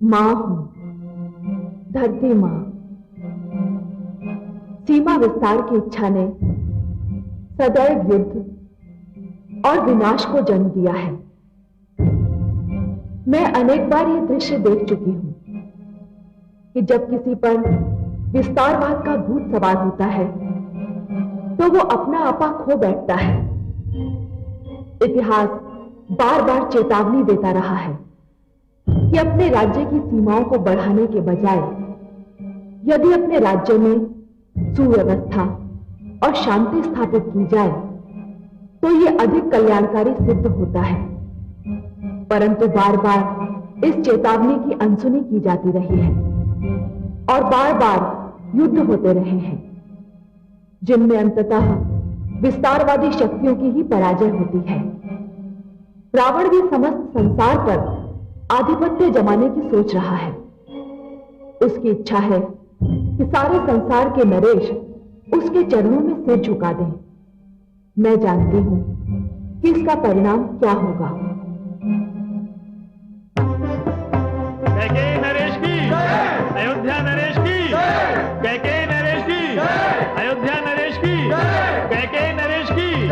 मां हूं, धरती मां। सीमा विस्तार की इच्छा ने सदैव युद्ध और विनाश को जन्म दिया है। मैं अनेक बार यह दृश्य देख चुकी हूं कि जब किसी पर विस्तारवाद का भूत सवार होता है तो वो अपना आपा खो बैठता है। इतिहास बार बार चेतावनी देता रहा है कि अपने राज्य की सीमाओं को बढ़ाने के बजाय यदि अपने राज्य में सुव्यवस्था और शांति स्थापित की जाए तो यह अधिक कल्याणकारी सिद्ध होता है। परंतु बार बार इस चेतावनी की अनसुनी की जाती रही है और बार बार युद्ध होते रहे हैं जिनमें अंततः विस्तारवादी शक्तियों की ही पराजय होती है। रावण भी समस्त संसार पर आधिपत्य जमाने की सोच रहा है। उसकी इच्छा है कि सारे संसार के नरेश उसके चरणों में सिर झुका दें। मैं जानती हूं कि इसका परिणाम क्या होगा। कैकेयी नरेश की, अयोध्या नरेश की, कैकेयी नरेश की, अयोध्या नरेश की, कैकेयी नरेश की,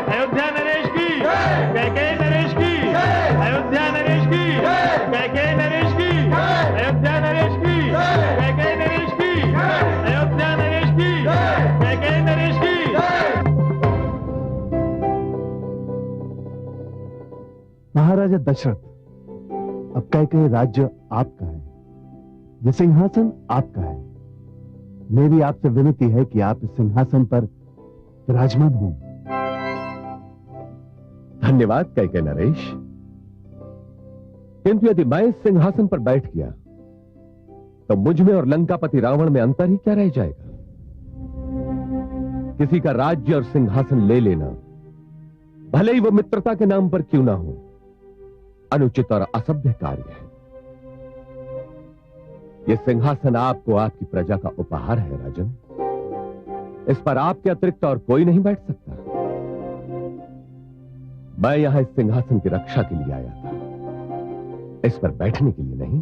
अयोध्या नरेश की, कैकेयी नरेश की, अयोध्या नरेश की, कैकेयी नरेश की, अयोध्या नरेश की, कैकेयी नरेश की, अयोध्या नरेश की, कैकेयी नरेश की। महाराजा दशरथ, अब कैकेयी राज्य आपका है, यह सिंहासन आपका है। मेरी आपसे विनती है कि आप इस सिंहासन पर विराजमान हों। धन्यवाद कैकेयी नरेश, किंतु यदि मैं इस सिंहासन पर बैठ गया तो मुझ में और लंकापति रावण में अंतर ही क्या रह जाएगा। किसी का राज्य और सिंहासन ले लेना, भले ही वो मित्रता के नाम पर क्यों ना हो, अनुचित और असभ्य कार्य है। यह सिंहासन आपको आपकी प्रजा का उपहार है राजन। इस पर आपके अतिरिक्त और कोई नहीं बैठ सकता। मैं यहां इस सिंहासन की रक्षा के लिए आया था, इस पर बैठने के लिए नहीं।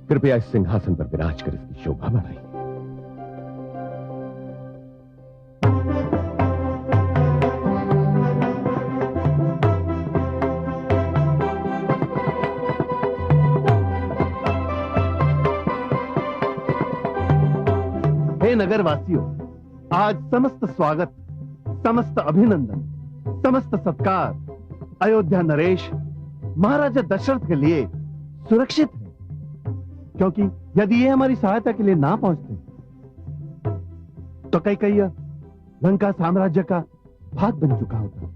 कृपया इस सिंहासन पर विराज कर इसकी शोभा बढ़ाइए। हे नगरवासियों, आज समस्त स्वागत, समस्त अभिनंदन, समस्त सत्कार अयोध्या नरेश महाराजा दशरथ के लिए सुरक्षित है, क्योंकि यदि ये हमारी सहायता के लिए ना पहुंचते तो कैकेयी लंका साम्राज्य का भाग बन चुका होता।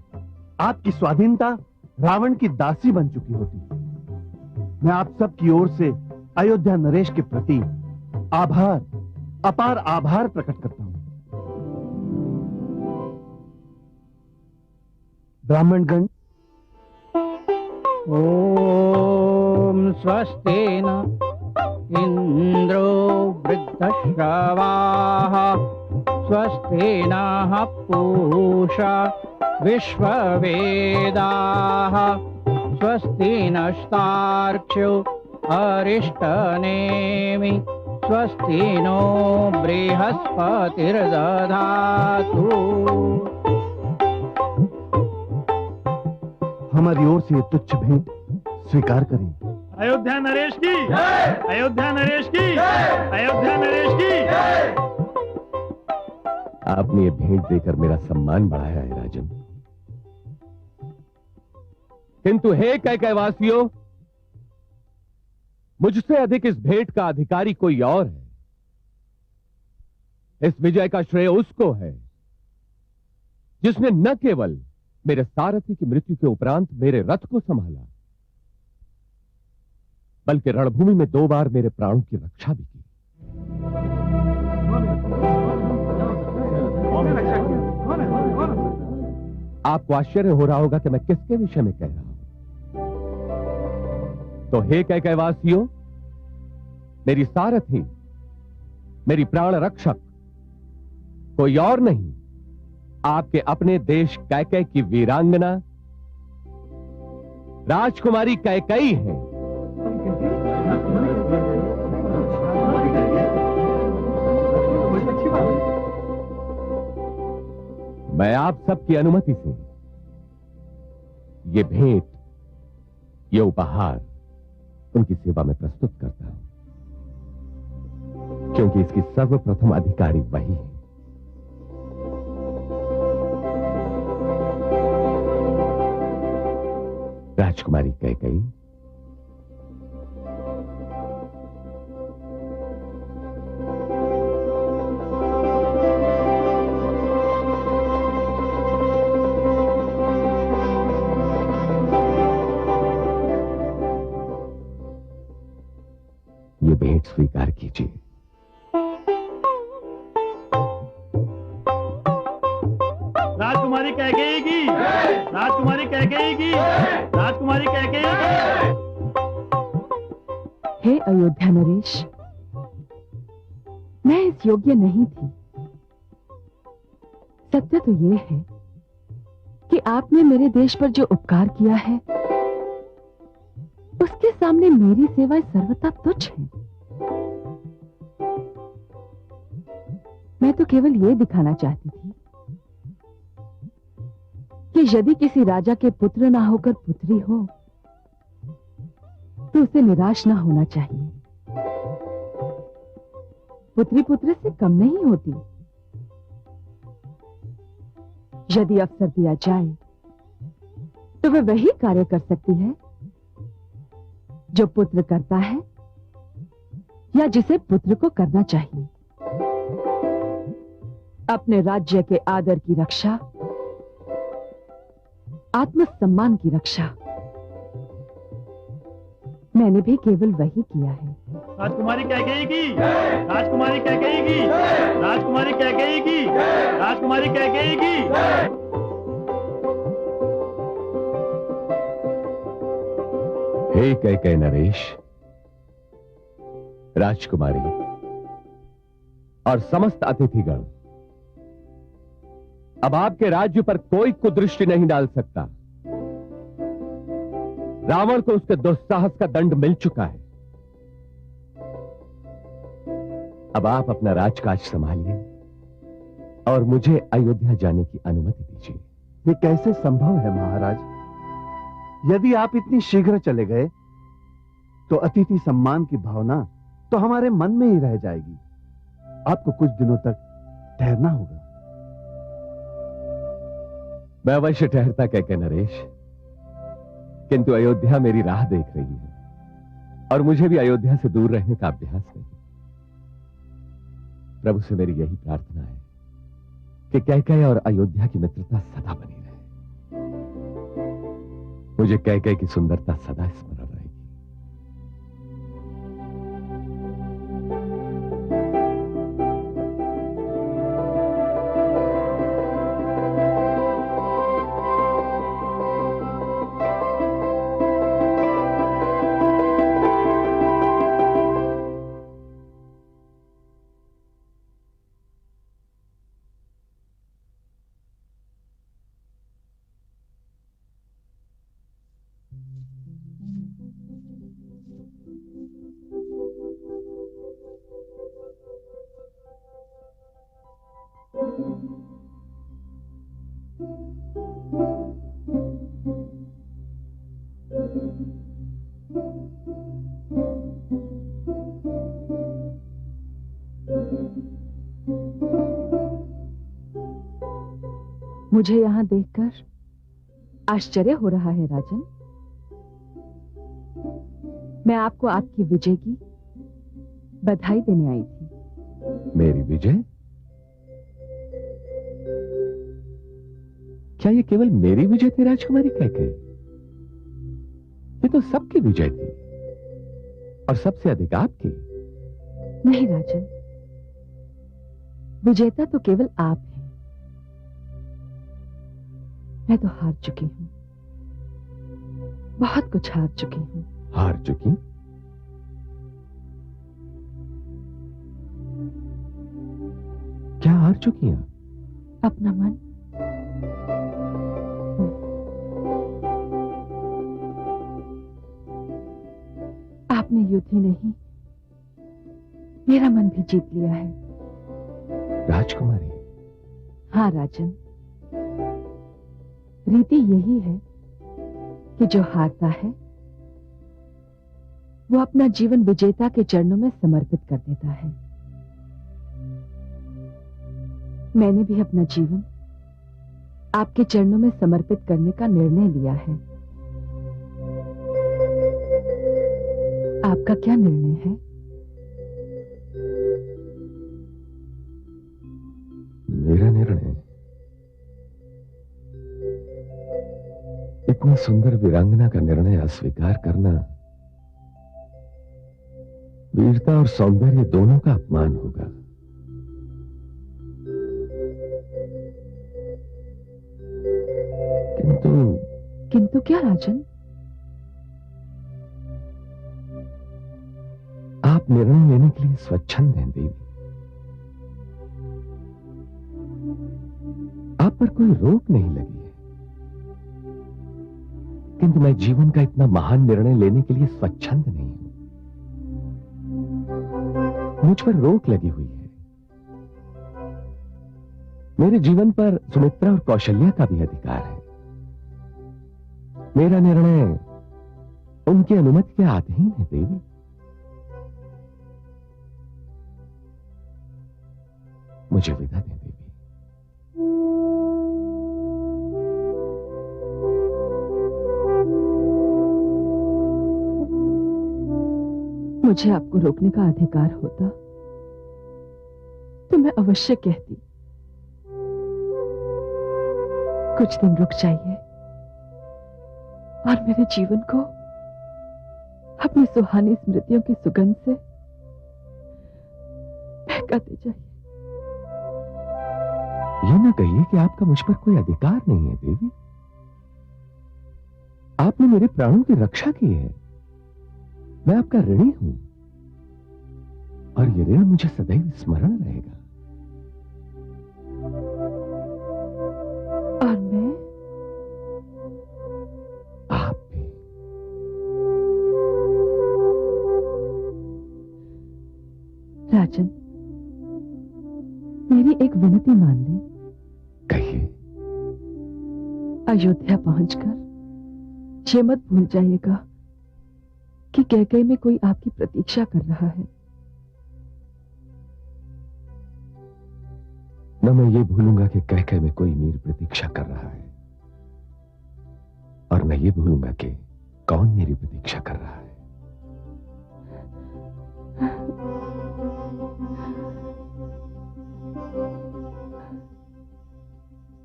आपकी स्वाधीनता रावण की दासी बन चुकी होती। मैं आप सब की ओर से अयोध्या नरेश के प्रति आभार, अपार आभार प्रकट करता हूं। ब्राह्मणगण, ओम स्वस्ति न इंद्रो वृद्धश्रवाः स्वस्ति नः पूषा विश्ववेदाः स्वस्ति नस्तार्क्ष्यो अरिष्टनेमि स्वस्ति नो बृहस्पतिर्दधातु। हमारी ओर से ये तुच्छ भेंट स्वीकार करें। अयोध्या नरेश की, अयोध्या नरेश की, अयोध्या नरेश की। आपने ये भेंट देकर मेरा सम्मान बढ़ाया है राजन, किंतु हे कैकेयीवासियों, मुझसे अधिक इस भेंट का अधिकारी कोई और है। इस विजय का श्रेय उसको है जिसने न केवल मेरे सारथी की मृत्यु के उपरांत मेरे रथ को संभाला, बल्कि रणभूमि में 2 बार मेरे प्राणों की रक्षा भी की। आपको आश्चर्य हो रहा होगा कि मैं किसके विषय में कह रहा हूं। तो हे कैकेयीवासियों, मेरी सारथी, मेरी प्राण रक्षक कोई और नहीं, आपके अपने देश कैकेयी की वीरांगना राजकुमारी कैकेयी है। मैं आप सबकी अनुमति से ये भेंट, ये उपहार उनकी सेवा में प्रस्तुत करता हूं, क्योंकि इसकी सर्वप्रथम अधिकारी वही है। राजकुमारी कैकेयी, ये भेंट स्वीकार कीजिए। राजकुमारी कैकेयी की, राजकुमारी कैकेयी की, राजकुमारी कैकेयी की। हे अयोध्या नरेश, मैं इस योग्य नहीं थी। सत्य तो यह है कि आपने मेरे देश पर जो उपकार किया है, उसके सामने मेरी सेवाएं सर्वथा तुच्छ हैं। मैं तो केवल यह दिखाना चाहती थी कि यदि किसी राजा के पुत्र ना होकर पुत्री हो तो उसे निराश ना होना चाहिए। पुत्री पुत्र से कम नहीं होती। यदि अवसर दिया जाए तो वह वही कार्य कर सकती है जो पुत्र करता है या जिसे पुत्र को करना चाहिए। अपने राज्य के आदर की रक्षा, आत्मसम्मान की रक्षा मैंने भी केवल वही किया है। राजकुमारी कैकेयी की, राजकुमारी कैकेयी की, राजकुमारी कैकेयी की, राजकुमारी कैकेयी की। हे कैकेयी नरेश, राजकुमारी और समस्त अतिथिगण, अब आपके राज्य पर कोई कुदृष्टि नहीं डाल सकता। रावण को उसके दुस्साहस का दंड मिल चुका है। अब आप अपना राजकाज संभालिए और मुझे अयोध्या जाने की अनुमति दीजिए। ये कैसे संभव है महाराज? यदि आप इतनी शीघ्र चले गए तो अतिथि सम्मान की भावना तो हमारे मन में ही रह जाएगी। आपको कुछ दिनों तक ठहरना होगा। मैं अवश्य ठहरता कैकेयी नरेश, किंतु अयोध्या मेरी राह देख रही है और मुझे भी अयोध्या से दूर रहने का अभ्यास नहीं। प्रभु से मेरी यही प्रार्थना है कि कैकेयी और अयोध्या की मित्रता सदा बनी रहे। मुझे कैकेयी की सुंदरता सदा स्मरण रहेगी। मुझे यहां देखकर आश्चर्य हो रहा है राजन। मैं आपको आपकी विजय की बधाई देने आई थी। मेरी विजय? क्या ये केवल मेरी विजय थी राजकुमारी कैकेयी? ये तो सबकी विजय थी और सबसे अधिक आपकी। नहीं राजन, विजेता तो केवल आप हैं। मैं तो हार चुकी हूं, बहुत कुछ हार चुकी हूं। हार चुकी? क्या हार चुकी हैं? अपना मन। आपने युद्ध ही नहीं, मेरा मन भी जीत लिया है। राजकुमारी। हाँ राजन, रीति यही है कि जो हारता है वो अपना जीवन विजेता के चरणों में समर्पित कर देता है। मैंने भी अपना जीवन आपके चरणों में समर्पित करने का निर्णय लिया है। आपका क्या निर्णय है? मेरा निर्णय इतनी सुंदर वीरांगना का निर्णय अस्वीकार करना वीरता और सौंदर्य दोनों का अपमान होगा। किंतु क्या राजन? आप निर्णय लेने के लिए स्वच्छंद हैं देवी। आप पर कोई रोक नहीं लगी है, किंतु मैं जीवन का इतना महान निर्णय लेने के लिए स्वच्छंद नहीं हूं। मुझ पर रोक लगी हुई है। मेरे जीवन पर सुमित्रा और कौशल्या का भी अधिकार है। मेरा निर्णय उनकी अनुमति के अधीन है देवी। मुझे विदा दें देवी। मुझे आपको रोकने का अधिकार होता तो मैं अवश्य कहती, कुछ दिन रुक जाइए और मेरे जीवन को अपनी सुहानी स्मृतियों की सुगंध से महकाते जाइए। यह ना कहिए कि आपका मुझ पर कोई अधिकार नहीं है देवी। आपने मेरे प्राणों की रक्षा की है। मैं आपका ऋणी हूं और यह ऋण मुझे सदैव स्मरण रहेगा। और मैं आप भी। राजन, मेरी एक विनती मान लें। कहिए। अयोध्या पहुंचकर ये मत भूल जाइएगा कि कैकेयी में कोई आपकी प्रतीक्षा कर रहा है। न मैं ये भूलूंगा कि कैकेयी में कोई मेरी प्रतीक्षा कर रहा है, और न ये भूलूंगा कि कौन मेरी प्रतीक्षा कर रहा है।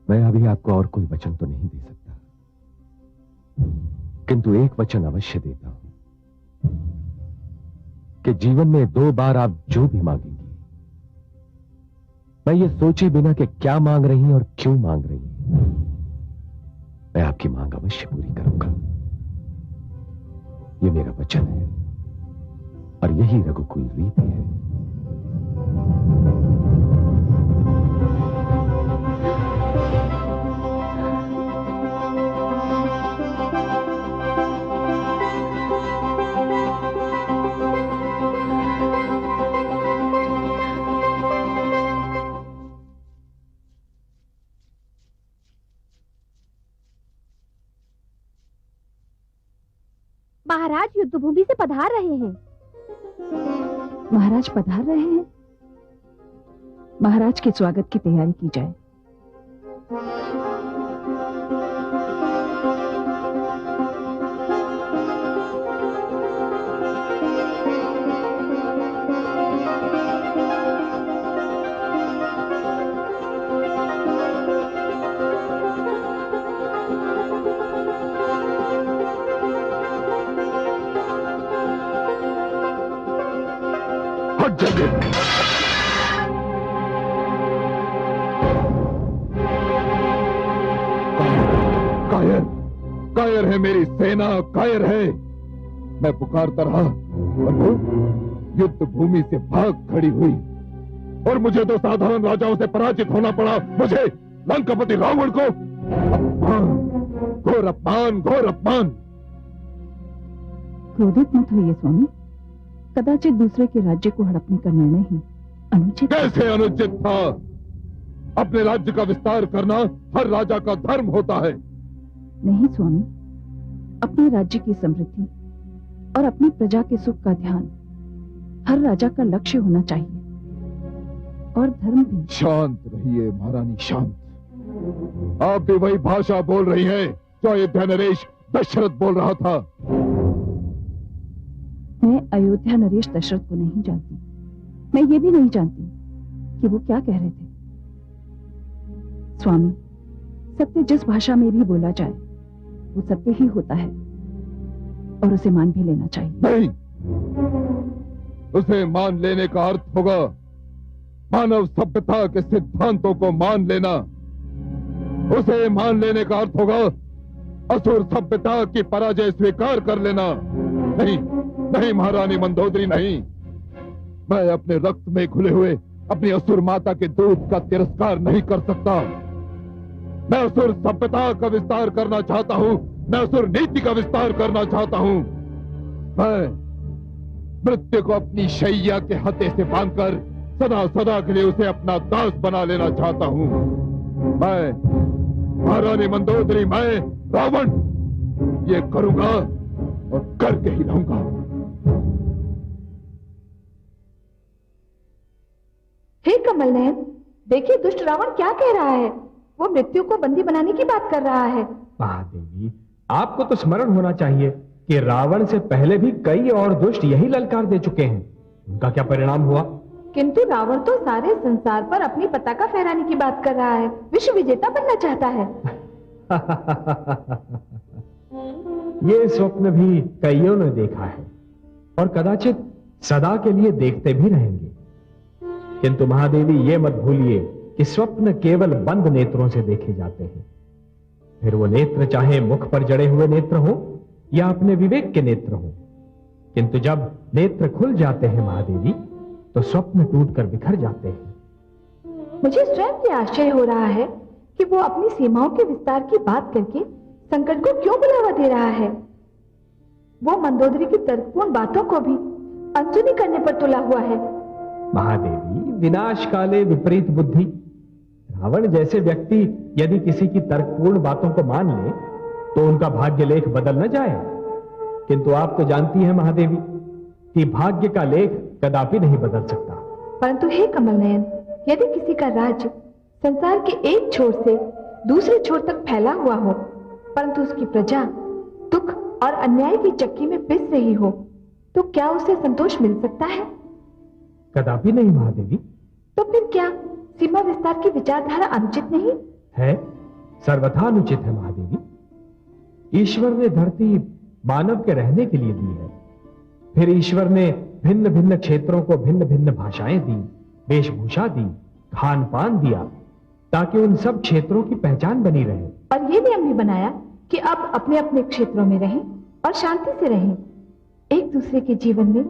मैं अभी आपको और कोई वचन तो नहीं दे सकता, किंतु एक वचन अवश्य देता हूं कि जीवन में 2 बार आप जो भी मांगेंगी, मैं ये सोचे बिना कि क्या मांग रही हैं और क्यों मांग रही हैं, मैं आपकी मांग अवश्य पूरी करूंगा। ये मेरा वचन है और यही रघुकुल रीति है। महाराज युद्धभूमि से पधार रहे हैं। महाराज पधार रहे हैं। महाराज के स्वागत की तैयारी की जाए। कायर, कायर है मेरी सेना, कायर है। मैं पुकारता रहा और वो युद्ध भूमि से भाग खड़ी हुई और मुझे तो साधारण राजाओं से पराजित होना पड़ा। मुझे लंकापति रावण को अपमान, घोर अपमान, घोर अपमान। क्रोधित मत होइए स्वामी। कदाचित दूसरे के राज्य को हड़पने का निर्णय ही अनुचित। कैसे अनुचित था? अपने राज्य का विस्तार करना हर राजा का धर्म होता है। नहीं स्वामी, अपने राज्य की समृद्धि और अपनी प्रजा के सुख का ध्यान हर राजा का लक्ष्य होना चाहिए, और धर्म भी। शांत रहिए महारानी, शांत। आप भी वही भाषा बोल रही हैं जो अयोध्या नरेश दशरथ बोल रहा था। मैं अयोध्या नरेश दशरथ को नहीं जानती। मैं ये भी नहीं जानती कि वो क्या कह रहे थे। स्वामी, सत्य जिस भाषा में भी बोला जाए वो सत्य ही होता है, और उसे मान भी लेना चाहिए। नहीं, उसे मान लेने का अर्थ होगा मानव सभ्यता के सिद्धांतों को मान लेना। उसे मान लेने का अर्थ होगा असुर सभ्यता की पराजय स्वीकार कर लेना। नहीं नहीं महारानी मंदोदरी, नहीं। मैं अपने रक्त में घुले हुए अपनी असुर माता के दूध का तिरस्कार नहीं कर सकता। मैं असुर सभ्यता का विस्तार करना चाहता हूं, मैं असुर नीति का विस्तार करना चाहता हूं। मैं मृत्यु को अपनी शैया के हथे से बांधकर सदा सदा के लिए उसे अपना दास बना लेना चाहता हूं। मैं महारानी मंदोदरी, मैं रावण ये करूंगा और करके ही रहूंगा। हे कमल नयन, देखिए दुष्ट रावण क्या कह रहा है। वो मृत्यु को बंदी बनाने की बात कर रहा है। महादेवी, आपको तो स्मरण होना चाहिए कि रावण से पहले भी कई और दुष्ट यही ललकार दे चुके हैं। उनका क्या परिणाम हुआ? किंतु रावण तो सारे संसार पर अपनी पताका फहराने की बात कर रहा है, विश्व विजेता बनना चाहता है। ये स्वप्न भी कईयों ने देखा है और कदाचित सदा के लिए देखते भी रहेंगे। किंतु महादेवी, ये मत भूलिए कि स्वप्न केवल बंद नेत्रों से देखे जाते हैं। फिर वो नेत्र चाहे मुख पर जड़े हुए नेत्र हो या अपने विवेक के नेत्र हो, किंतु जब नेत्र खुल जाते हैं महादेवी, तो स्वप्न टूटकर बिखर जाते हैं। मुझे स्वयं ये आश्चर्य हो रहा है कि वो अपनी सीमाओं के विस्तार की बात करके संकट को क्यों बुलावा दे रहा है। वो मंदोदरी की तर्कपूर्ण बातों को भी अनसुनी करने पर तुला हुआ है। महादेवी, विनाश काले विपरीत बुद्धि। रावण जैसे व्यक्ति यदि किसी की तर्कपूर्ण बातों को मान ले तो उनका भाग्य लेख बदल न जाए। किंतु आप तो जानती हैं महादेवी कि भाग्य का लेख कदापि नहीं बदल सकता। परंतु हे कमल नयन, यदि किसी का राज्य संसार के एक छोर से दूसरे छोर तक फैला हुआ हो, परंतु उसकी प्रजा दुख और अन्याय की चक्की में पिस रही हो, तो क्या उसे संतोष मिल सकता है? कदापि नहीं महादेवी। तो फिर क्या सीमा विस्तार की विचारधारा अनुचित नहीं है? सर्वथा अनुचित है महादेवी। ईश्वर ने धरती मानव के रहने के लिए दी है। फिर ईश्वर ने भिन्न भिन्न क्षेत्रों को भिन्न भिन्न भाषाएं दी, वेशभूषा दी, खान पान दिया, ताकि उन सब क्षेत्रों की पहचान बनी रहे। और ये नियम भी बनाया कि अब अपने अपने क्षेत्रों में रहें और शांति से रहें, एक दूसरे के जीवन में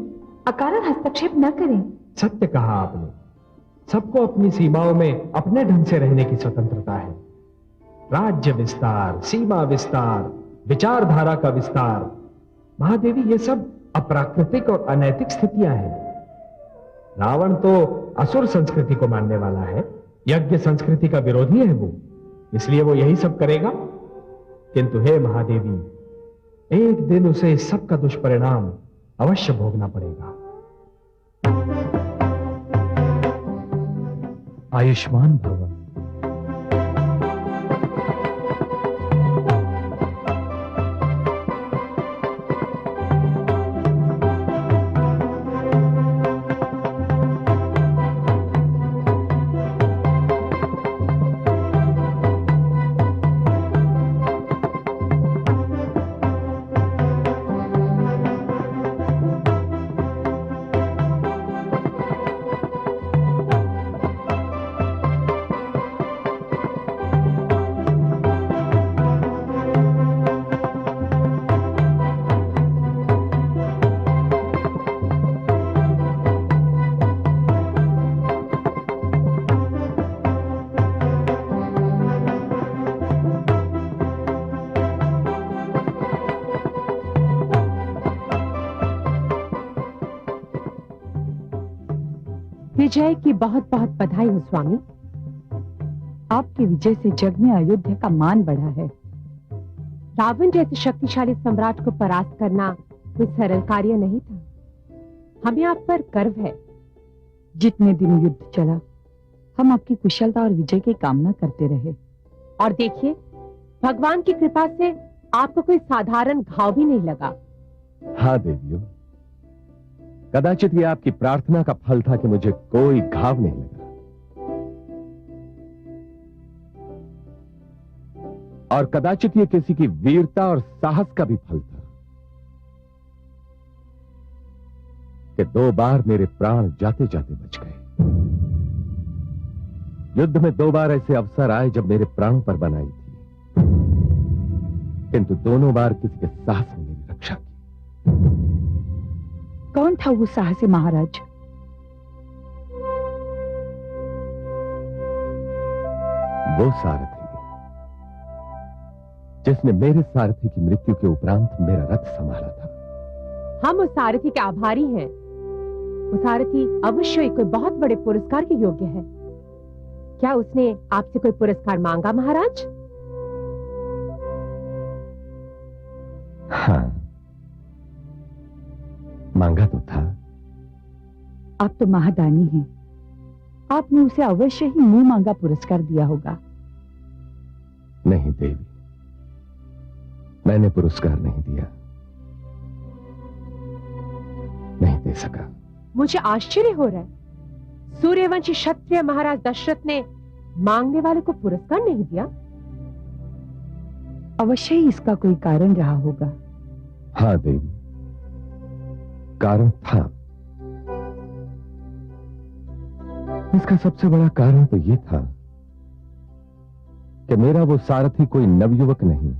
अकारण हस्तक्षेप न करें। सत्य कहा आपने। सबको अपनी सीमाओं में अपने ढंग से रहने की स्वतंत्रता है। राज्य विस्तार, सीमा विस्तार, विचारधारा का विस्तार, महादेवी, ये सब अप्राकृतिक और अनैतिक स्थितियां हैं। रावण तो असुर संस्कृति को मानने वाला है, यज्ञ संस्कृति का विरोधी है वो, इसलिए वो यही सब करेगा। किंतु हे महादेवी, एक दिन उसे इस सब का दुष्परिणाम अवश्य भोगना पड़ेगा। आयुष्मान भव। विजय की बहुत बहुत बधाई हो स्वामी। आपकी विजय से जग में अयोध्या का मान बढ़ा है। रावण जैसे शक्तिशाली सम्राट को परास्त करना कोई सरल कार्य नहीं था। हमें आप पर गर्व है। जितने दिन युद्ध चला हम आपकी कुशलता और विजय की कामना करते रहे। और देखिए, भगवान की कृपा से आपको कोई साधारण घाव भी नहीं लगा। हाँ देवियों, कदाचित ये आपकी प्रार्थना का फल था कि मुझे कोई घाव नहीं लगा। और कदाचित ये किसी की वीरता और साहस का भी फल था कि 2 बार मेरे प्राण जाते जाते बच गए। युद्ध में 2 बार ऐसे अवसर आए जब मेरे प्राणों पर बनाई थी, किंतु दोनों बार किसी के साहस ने मेरी रक्षा की। कौन था वो साहसी महाराज? वो सारथी जिसने मेरे सारथी की मृत्यु के उपरांत मेरा रथ संभाला था। हम उस सारथी के आभारी हैं। वो सारथी अवश्य ही कोई बहुत बड़े पुरस्कार के योग्य है। क्या उसने आपसे कोई पुरस्कार मांगा महाराज? हाँ, मांगा तो था। आप तो महादानी हैं। आपने उसे अवश्य ही मुंह मांगा पुरस्कार दिया होगा। नहीं देवी, मैंने पुरस्कार नहीं दिया, नहीं दे सका। मुझे आश्चर्य हो रहा है, सूर्यवंशी क्षत्रिय महाराज दशरथ ने मांगने वाले को पुरस्कार नहीं दिया। अवश्य ही इसका कोई कारण रहा होगा। हाँ देवी, कारण था। इसका सबसे बड़ा कारण तो यह था कि मेरा वो सारथी कोई नवयुवक नहीं,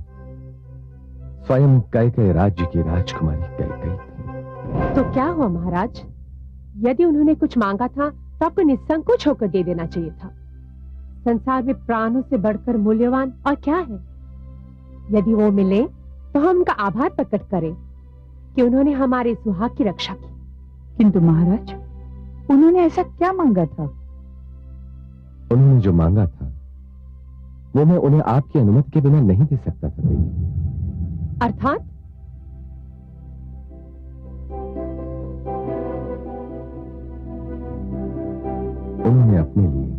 स्वयं कैकेयी राज्य की राजकुमारी कैकेयी थी। तो क्या हुआ महाराज? यदि उन्होंने कुछ मांगा था तो आपको निसंकोच होकर दे देना चाहिए था। संसार में प्राणों से बढ़कर मूल्यवान और क्या है? यदि वो मिले तो हम उनका आभार प्रकट करें कि उन्होंने हमारे सुहाग की रक्षा की। किंतु महाराज, उन्होंने ऐसा क्या मांगा था? उन्होंने जो मांगा था वो मैं उन्हें आपकी अनुमति के बिना नहीं दे सकता था देवी। अर्थात? उन्होंने अपने लिए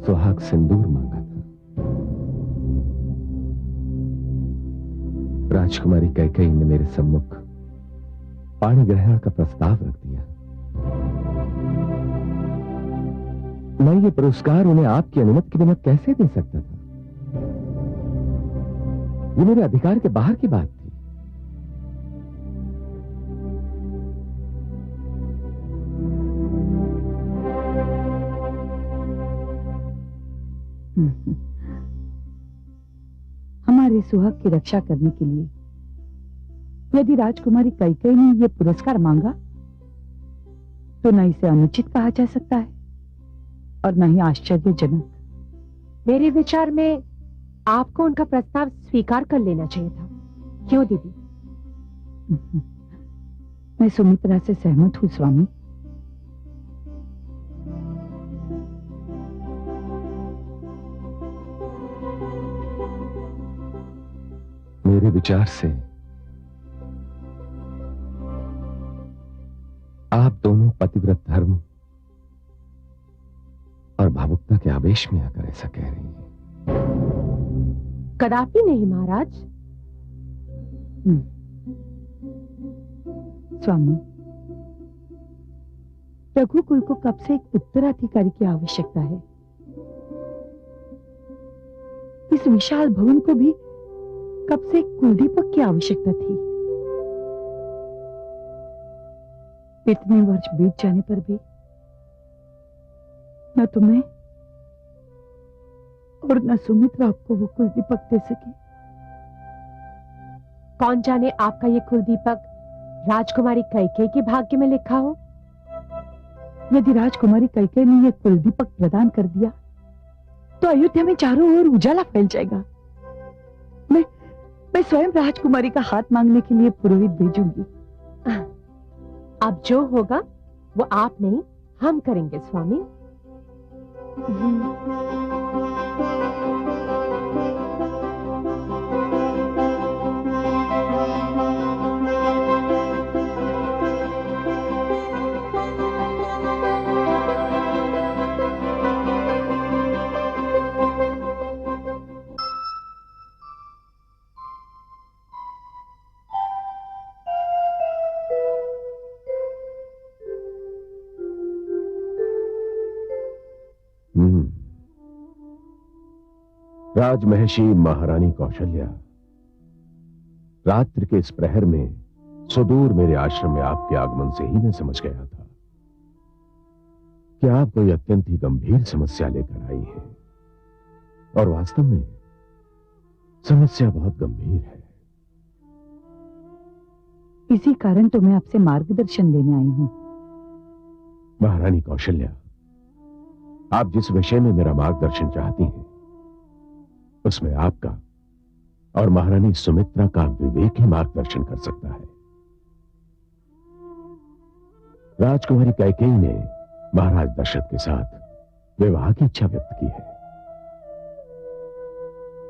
सुहाग सिंदूर मांगा था। राजकुमारी कैकेयी ने मेरे सम्मुख पाणी ग्रहण का प्रस्ताव रख दिया। मैं ये पुरस्कार उन्हें आपकी अनुमति के बिना कैसे दे सकता था? ये मेरे अधिकार के बाहर की बात थी। हमारे सुहाग की रक्षा करने के लिए यदि राजकुमारी कैकेयी ने यह पुरस्कार मांगा तो न इसे अनुचित कहा जा सकता है और न ही आश्चर्यजनक। मेरे विचार में आपको उनका प्रस्ताव स्वीकार कर लेना चाहिए था। क्यों दीदी? मैं सुमित्रा से सहमत हूं स्वामी। मेरे विचार से आप दोनों पतिव्रत धर्म और भावुकता के आवेश में आकर ऐसा कह रही हैं। कदापि नहीं महाराज। स्वामी, रघुकुल को कब से एक उत्तराधिकारी की आवश्यकता है। इस विशाल भवन को भी कब से एक कुलदीपक की आवश्यकता थी। इतने वर्ष बीत जाने पर भी न तुम्हें और न सुमित्रा आपको वो कुलदीपक दे सके। कौन जाने आपका ये कुलदीपक राजकुमारी कैकेयी के भाग्य में लिखा हो। यदि राजकुमारी कैकेयी ने यह कुलदीपक प्रदान कर दिया तो अयोध्या में चारों ओर उजाला फैल जाएगा। मैं स्वयं राजकुमारी का हाथ मांगने के लिए पुरोहित भेजूंगी। अब जो होगा वो आप नहीं हम करेंगे स्वामी। राजमहिषी महारानी कौशल्या, रात्रि के इस प्रहर में सुदूर मेरे आश्रम में आपके आगमन से ही मैं समझ गया था कि आप कोई अत्यंत ही गंभीर समस्या लेकर आई हैं, और वास्तव में समस्या बहुत गंभीर है। इसी कारण तो मैं आपसे मार्गदर्शन लेने आई हूं। महारानी कौशल्या, आप जिस विषय में मेरा मार्गदर्शन चाहती हैं, उसमें आपका और महारानी सुमित्रा का विवेक ही मार्गदर्शन कर सकता है। राजकुमारी कैकेयी ने महाराज दशरथ के साथ विवाह की इच्छा व्यक्त की है।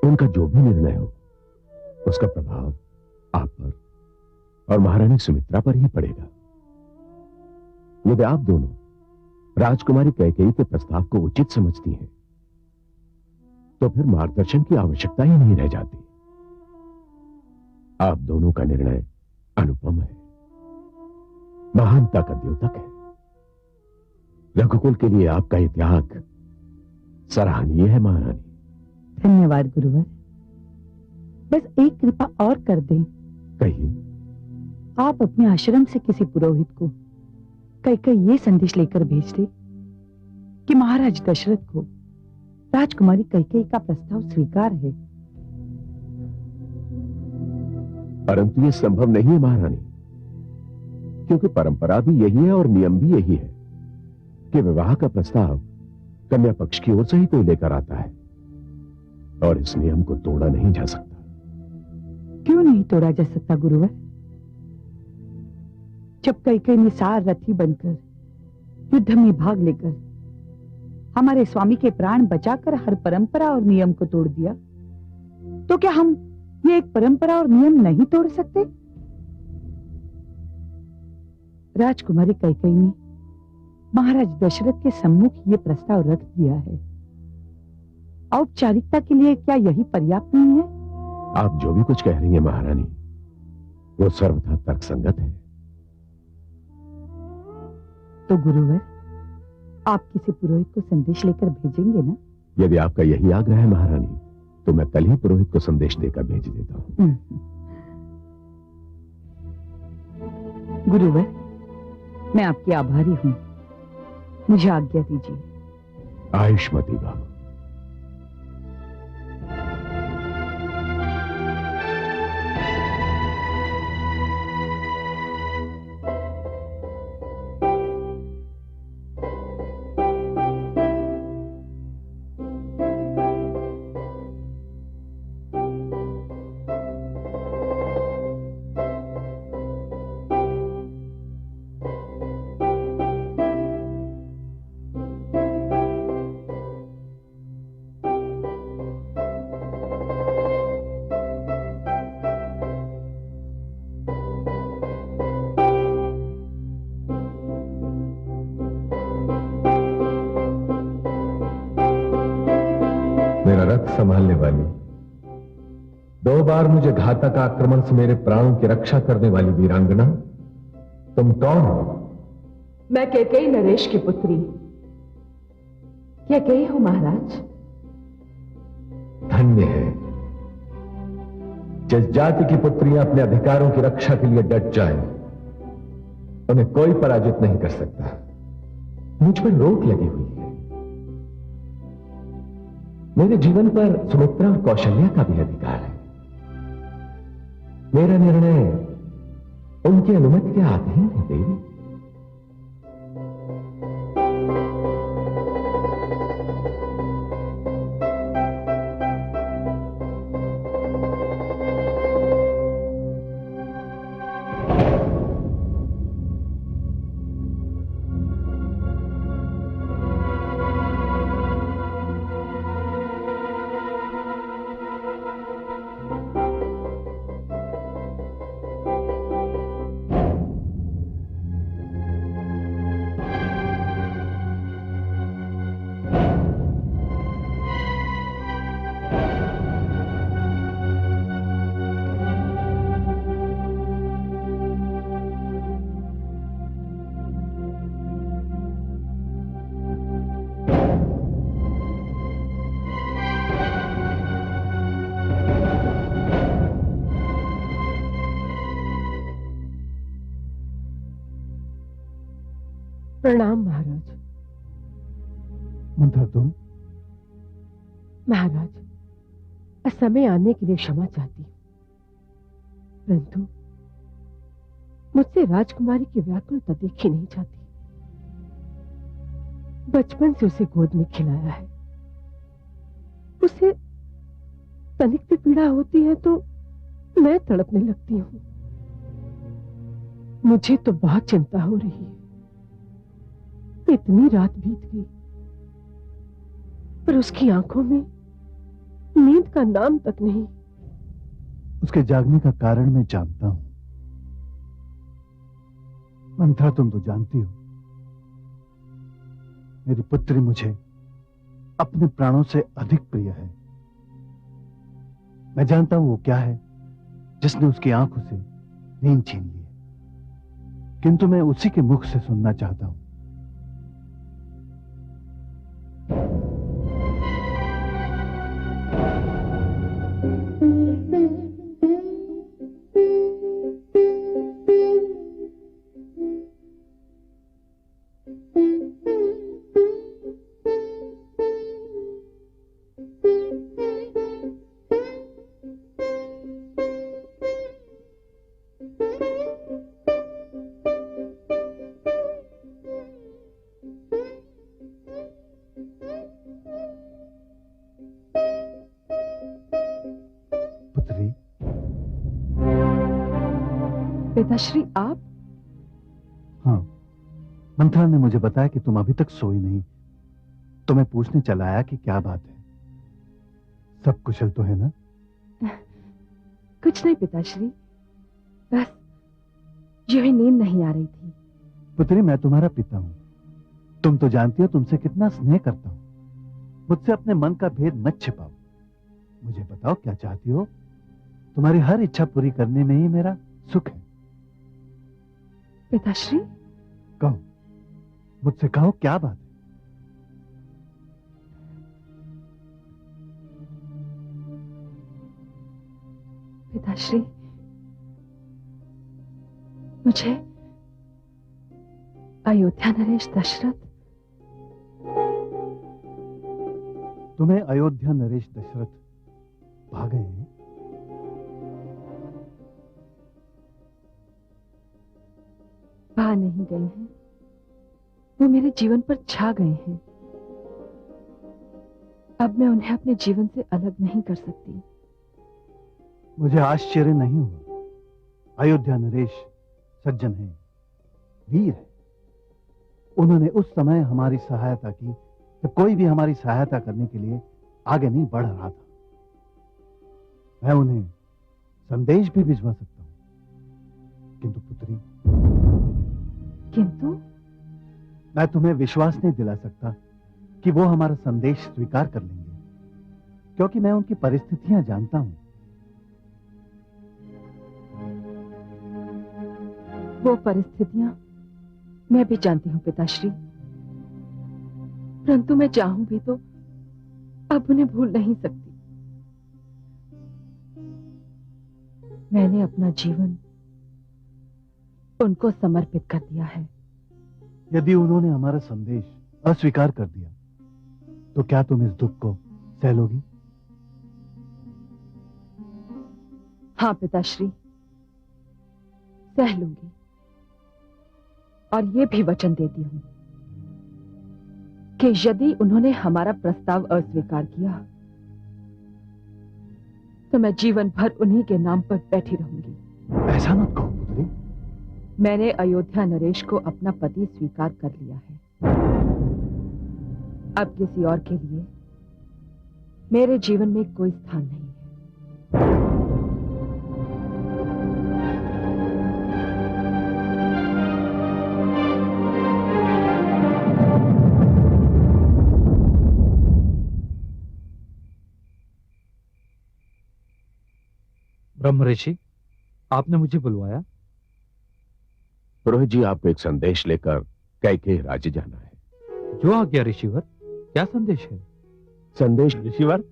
उनका जो भी निर्णय हो, उसका प्रभाव आप पर और महारानी सुमित्रा पर ही पड़ेगा। यदि आप दोनों राजकुमारी कैकेयी के प्रस्ताव को उचित समझती हैं, तो फिर मार्गदर्शन की आवश्यकता ही नहीं रह जाती। आप दोनों का निर्णय अनुपम है, महानता का द्योतक है। रघुकुल के लिए आपका यह त्याग सराहनीय है महारानी। धन्यवाद गुरुवर। बस एक कृपा और कर दें। कहिए। आप अपने आश्रम से किसी पुरोहित को कैकेयी ये संदेश लेकर भेज दे कि महाराज दशरथ को राजकुमारी कैकेयी का प्रस्ताव स्वीकार है। परंतु यह संभव नहीं है महारानी, क्योंकि परंपरा भी यही है और नियम भी यही है कि विवाह का प्रस्ताव कन्या पक्ष की ओर से ही कोई लेकर आता है, और इस नियम को तोड़ा नहीं जा सकता। क्यों नहीं तोड़ा जा सकता गुरुवर? जब कैकेयी ने सार रथी बनकर युद्ध में भाग लेकर हमारे स्वामी के प्राण बचाकर हर परंपरा और नियम को तोड़ दिया, तो क्या हम ये एक परंपरा और नियम नहीं तोड़ सकते? राजकुमारी कैकेयी ने महाराज दशरथ के सम्मुख ये प्रस्ताव रख दिया है। औपचारिकता के लिए क्या यही पर्याप्त नहीं है? आप जो भी कुछ कह रही हैं महारानी, वो सर्वथा तर्कसंगत है। तो गुरुवर, आप किसी पुरोहित को संदेश लेकर भेजेंगे ना? यदि आपका यही आग्रह है महारानी, तो मैं कल ही पुरोहित को संदेश देकर भेज देता हूं। गुरुवर, मैं आपकी आभारी हूं। मुझे आज्ञा दीजिए। आयुष्मती भव। मेरा रथ संभालने वाली, 2 बार मुझे घातक आक्रमण से मेरे प्राणों की रक्षा करने वाली वीरांगना, तुम कौन हो? मैं कैकेयी नरेश की पुत्री कैकेयी हूं महाराज। धन्य है जिस जाति की पुत्रियां अपने अधिकारों की रक्षा के लिए डट जाएं, उन्हें कोई पराजित नहीं कर सकता। मुझ पर रोक लगी हुई है। मेरे जीवन पर सुमित्रा और कौशल्या का भी अधिकार है। मेरा निर्णय उनकी अनुमति के अधीन है देवी। प्रणाम महाराज। मंत्रा तुम? महाराज, असमय आने के लिए क्षमा चाहती हूँ, परंतु मुझसे राजकुमारी की व्याकुलता देखी नहीं जाती। बचपन से उसे गोद में खिलाया है, उसे तनिक भी पीड़ा होती है तो मैं तड़पने लगती हूँ। मुझे तो बहुत चिंता हो रही है। इतनी रात बीत गई पर उसकी आंखों में नींद का नाम तक नहीं। उसके जागने का कारण मैं जानता हूं। मंत्रा तुम तो जानती हो, मेरी पुत्री मुझे अपने प्राणों से अधिक प्रिय है। मैं जानता हूं वो क्या है जिसने उसकी आंखों से नींद छीन ली है, किंतु मैं उसी के मुख से सुनना चाहता हूं। पिताश्री आप? हाँ, मंत्रा ने मुझे बताया कि तुम अभी तक सोई नहीं, तो मैं पूछने चला आया कि क्या बात है। सब कुशल तो है ना? कुछ नहीं पिताश्री, बस यूं ही नींद नहीं आ रही थी। पुत्री, मैं तुम्हारा पिता हूं, तुम तो जानती हो तुमसे कितना स्नेह करता हूं। मुझसे अपने मन का भेद मत छिपाओ, मुझे बताओ क्या चाहती हो। तुम्हारी हर इच्छा पूरी करने में ही मेरा सुख है। पिताश्री? कहो, मुझसे कहो क्या बात है। पिताश्री, मुझे अयोध्या नरेश दशरथ। तुम्हें अयोध्या नरेश दशरथ भा गए हैं? भा नहीं गए हैं, वो मेरे जीवन पर छा गए हैं। अब मैं उन्हें अपने जीवन से अलग नहीं कर सकती। मुझे आश्चर्य नहीं हुआ। अयोध्या नरेश सज्जन है, वीर है। उन्होंने उस समय हमारी सहायता की जब कोई भी हमारी सहायता करने के लिए आगे नहीं बढ़ रहा था। मैं उन्हें संदेश भी भिजवा सकता हूं, किंतु पुत्री, किंतु मैं तुम्हें विश्वास नहीं दिला सकता कि वो हमारा संदेश स्वीकार कर लेंगे, क्योंकि मैं उनकी परिस्थितियां जानता हूं। वो परिस्थितियां मैं भी जानती हूं पिताश्री, परंतु मैं चाहूं भी तो अब उन्हें भूल नहीं सकती। मैंने अपना जीवन उनको समर्पित कर दिया है। यदि उन्होंने हमारा संदेश अस्वीकार कर दिया तो क्या तुम इस दुख को सह लोगी? हाँ पिताश्री, सह लूंगी, और ये भी वचन देती हूं कि यदि उन्होंने हमारा प्रस्ताव अस्वीकार किया तो मैं जीवन भर उन्हीं के नाम पर बैठी रहूंगी। ऐसा मत कहो पुत्री। मैंने अयोध्या नरेश को अपना पति स्वीकार कर लिया है। अब किसी और के लिए मेरे जीवन में कोई स्थान नहीं है। ब्रह्म ऋषि, आपने मुझे बुलवाया? पुरोहित जी, आपको एक संदेश लेकर कैकेयी राज्य जाना है। जो आज्ञा ऋषिवर। क्या संदेश है? संदेश ऋषिवर,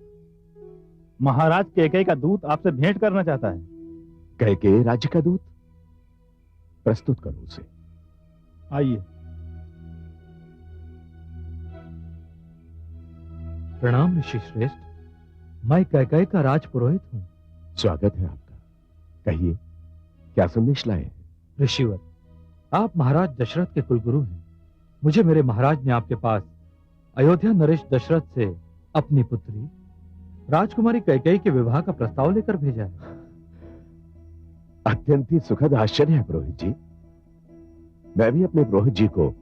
महाराज कैकेयी का दूत आपसे भेंट करना चाहता है। कैकेयी राज्य का दूत? प्रस्तुत करो उसे। आइए। प्रणाम ऋषि श्रेष्ठ। मैं कैकेयी का राजपुरोहित हूँ। स्वागत है आपका। कहिए, क्या संदेश लाए? ऋषिवर, आप महाराज दशरथ के कुलगुरु हैं। मुझे मेरे महाराज ने आपके पास अयोध्या नरेश दशरथ से अपनी पुत्री राजकुमारी कैकेयी के विवाह का प्रस्ताव लेकर भेजा है। अत्यंत ही सुखद आश्चर्य है पुरोहित जी। मैं भी अपने पुरोहित जी को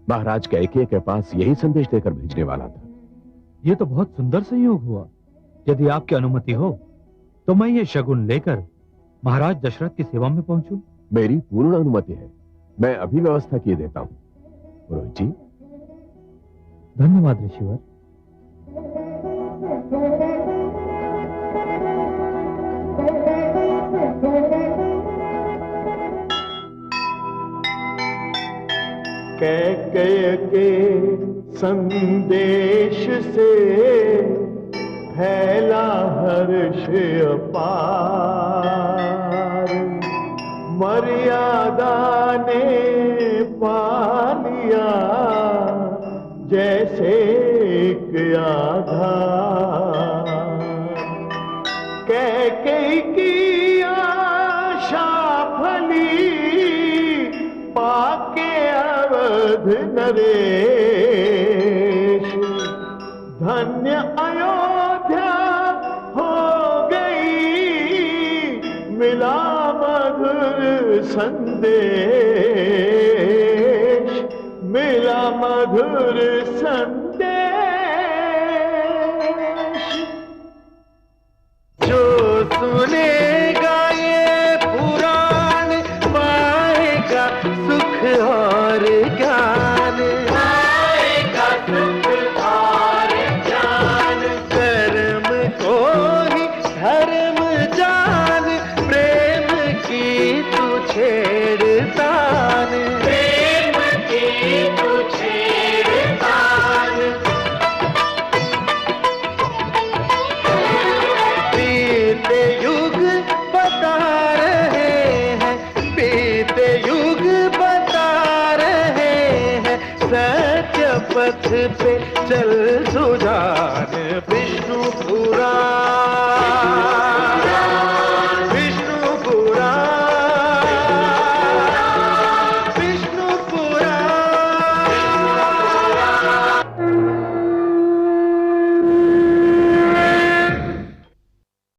महाराज कैकेयी के पास यही संदेश देकर भेजने वाला था। ये तो बहुत सुंदर संयोग हुआ। यदि आपकी अनुमति हो तो मैं ये शगुन लेकर महाराज दशरथ की सेवा में पहुंचूं। मेरी पूर्ण अनुमति है। मैं अभी व्यवस्था किए देता हूं। पुरोहित जी, धन्यवाद ऋषिवर। कैकेयी के संदेश से फैला हर्ष अपार, मर्यादा ने पा लिया जैसे एक आधार। कैकेयी की आशा फली पाके अवध नरेश, धन्य अयोध्या हो गई, मिला मधुर संदेश, मिला मधुर संदेश। जो सुनेगा ये पुराण पाएगा सुख और ज्ञान, पाएगा सुख और ज्ञान। कर्म को ही धर्म जान, प्रेम की तू छेड़तान, प्रेम की तू छेड़तान। बीते युग बता रहे हैं, बीते युग बता रहे हैं, सत्य पथ पे चल सुजान। विष्णु पुराण।